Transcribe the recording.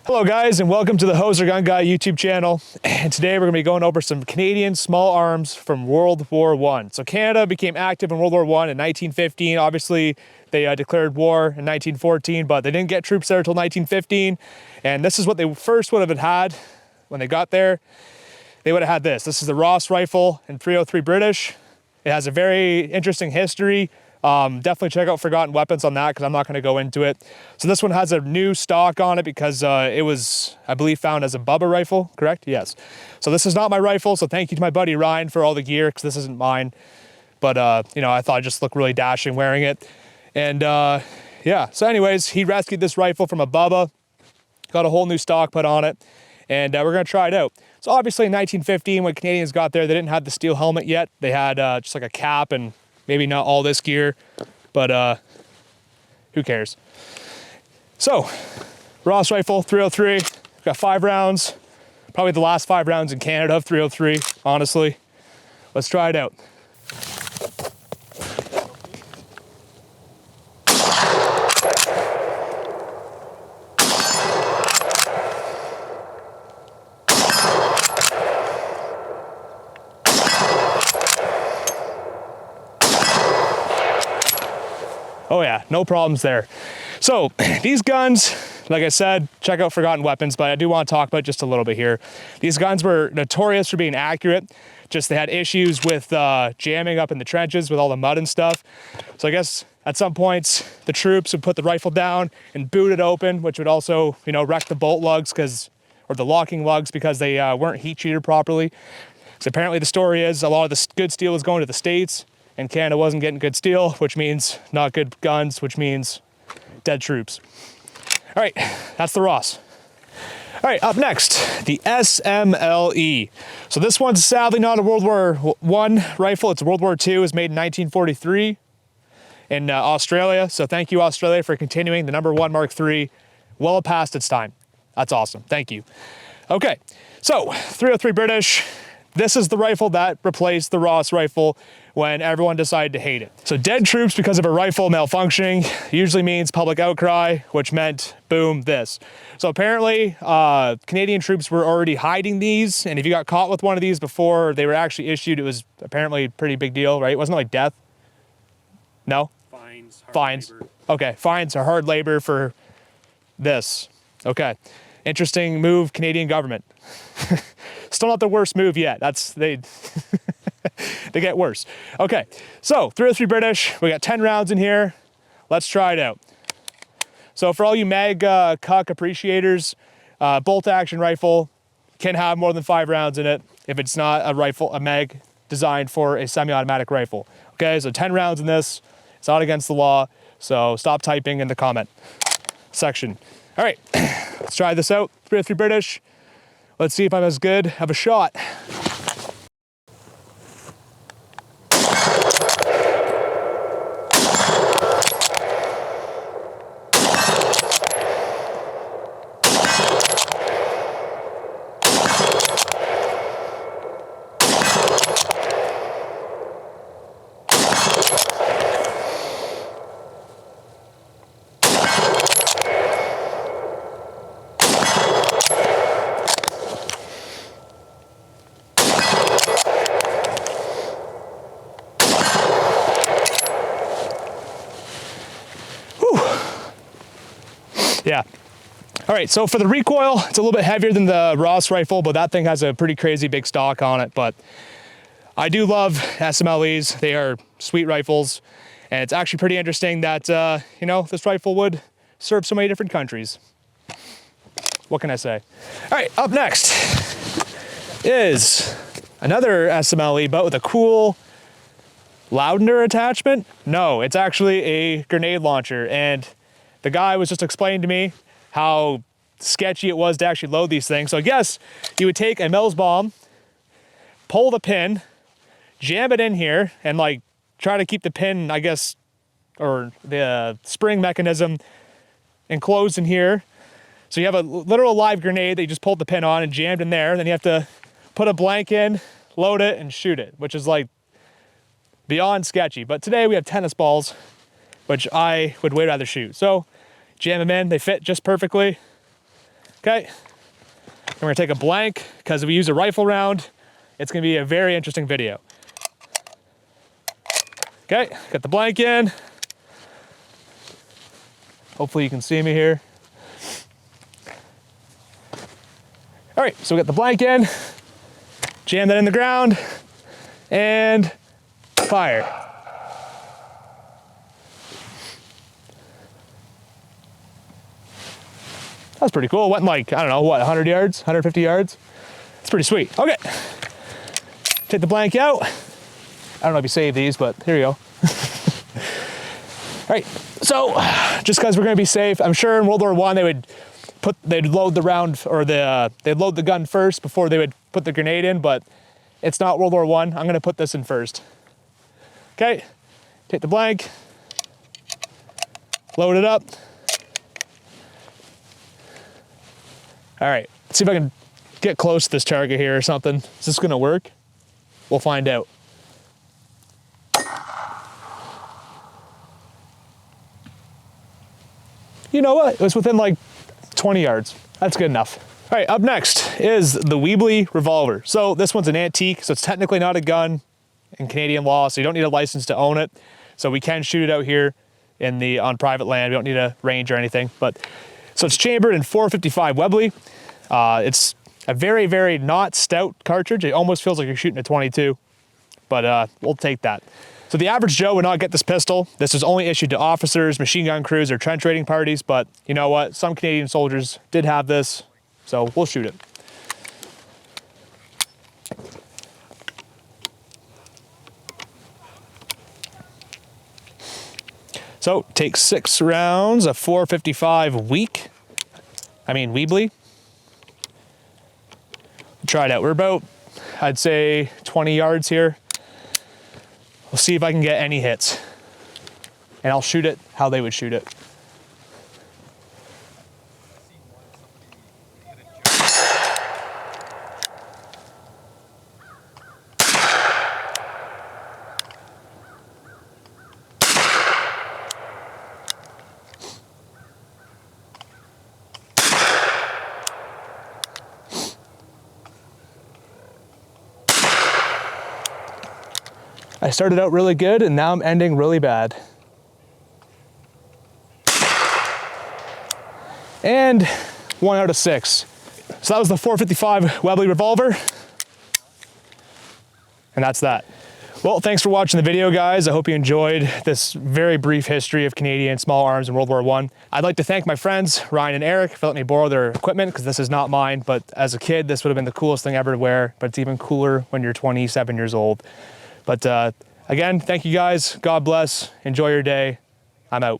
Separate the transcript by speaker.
Speaker 1: Hello guys, and welcome to the Hoser Gun Guy YouTube channel. And today we're going to be going over some Canadian small arms from World War I. So Canada became active in World War I in 1915. Obviously, they declared war in 1914, but they didn't get troops there until 1915. And this is what they first would have had when they got there. They would have had this. This is the Ross rifle in 303 British. It has a very interesting history. Definitely check out Forgotten Weapons on that because I'm not going to go into it. So this one has a new stock on it because it was, I believe, found as a Bubba rifle, correct? Yes. So this is not my rifle, so thank you to my buddy Ryan for all the gear because this isn't mine. But, you know, I thought it just looked really dashing wearing it. And, yeah. So anyways, he rescued this rifle from a Bubba, got a whole new stock put on it, and we're going to try it out. So obviously in 1915, when Canadians got there, they didn't have the steel helmet yet. They had just like a cap and maybe not all this gear, but who cares? So, Ross rifle, 303, got 5 rounds, probably the last 5 rounds in Canada of 303, honestly. Let's try it out. Oh yeah, no problems there. So these guns, like I said, check out Forgotten Weapons, but I do want to talk about just a little bit here. These guns were notorious for being accurate. Just they had issues with jamming up in the trenches with all the mud and stuff. So I guess at some points the troops would put the rifle down and boot it open, which would also, you know, wreck the bolt lugs or the locking lugs because they weren't heat treated properly. So apparently the story is a lot of the good steel was going to the States, and Canada wasn't getting good steel, which means not good guns, which means dead troops. All right, that's the Ross. All right, up next, the SMLE. So this one's sadly not a World War I rifle, it's a World War II. It was made in 1943 in Australia. So thank you, Australia, for continuing the #1 Mark III well past its time. That's awesome, thank you. Okay, so 303 British. This is the rifle that replaced the Ross rifle when everyone decided to hate it. So dead troops because of a rifle malfunctioning usually means public outcry, which meant, boom, this. So apparently Canadian troops were already hiding these, and if you got caught with one of these before they were actually issued, it was apparently a pretty big deal, right? Wasn't it like death? No?
Speaker 2: Fines.
Speaker 1: Fines. Labor. Okay, fines or hard labor for this. Okay. Interesting move, Canadian government. Still not the worst move yet. They get worse. Okay, so 303 British. We got 10 rounds in here. Let's try it out. So for all you mag cuck appreciators, bolt action rifle can have more than 5 rounds in it if it's not a mag designed for a semi-automatic rifle. Okay, so 10 rounds in this. It's not against the law, so stop typing in the comment section. All right, let's try this out. 303 British. Let's see if I'm as good of a shot. Yeah. All right, so for the recoil, it's a little bit heavier than the Ross rifle, but that thing has a pretty crazy big stock on it. But I do love SMLEs. They are sweet rifles. And it's actually pretty interesting that, you know, this rifle would serve so many different countries. What can I say? All right, up next is another SMLE, but with a cool Loudner attachment. No, it's actually a grenade launcher. And the guy was just explaining to me how sketchy it was to actually load these things. So I guess you would take a Mills bomb, pull the pin, jam it in here, and like try to keep the pin, I guess, or the spring mechanism enclosed in here. So you have a literal live grenade that you just pulled the pin on and jammed in there. And then you have to put a blank in, load it, and shoot it, which is like beyond sketchy. But today we have tennis balls, which I would way rather shoot. So jam them in, they fit just perfectly. Okay. And we're gonna take a blank because we use a rifle round. It's gonna be a very interesting video. Okay, got the blank in. Hopefully you can see me here. All right, so we got the blank in, jam that in the ground, and fire. That's pretty cool. It went like, I don't know, what, 100 yards, 150 yards? It's pretty sweet. Okay, take the blank out. I don't know if you save these, but here you go. All right, so just because we're gonna be safe, I'm sure in World War I they'd load the round, or they'd load the gun first before they would put the grenade in, but it's not World War I. I'm gonna put this in first. Okay, take the blank, load it up. All right, let's see if I can get close to this target here or something. Is this gonna work? We'll find out. You know what? It was within like 20 yards. That's good enough. All right, up next is the Webley Revolver. So this one's an antique, so it's technically not a gun in Canadian law, so you don't need a license to own it. So we can shoot it out here on private land. We don't need a range or anything. So it's chambered in 455 Webley. It's a very, very not stout cartridge. It almost feels like you're shooting a 22, but we'll take that. So the average Joe would not get this pistol. This is only issued to officers, machine gun crews, or trench raiding parties, but you know what? Some Canadian soldiers did have this, so we'll shoot it. So take 6 rounds of 455 Webley. Try it out. We're about, I'd say, 20 yards here. We'll see if I can get any hits. And I'll shoot it how they would shoot it. I started out really good and now I'm ending really bad. And 1 out of 6. So that was the 455 Webley Revolver. And that's that. Well, thanks for watching the video, guys. I hope you enjoyed this very brief history of Canadian small arms in World War I. I'd like to thank my friends, Ryan and Eric, for letting me borrow their equipment, because this is not mine, but as a kid, this would have been the coolest thing ever to wear, but it's even cooler when you're 27 years old. But again, thank you guys. God bless. Enjoy your day. I'm out.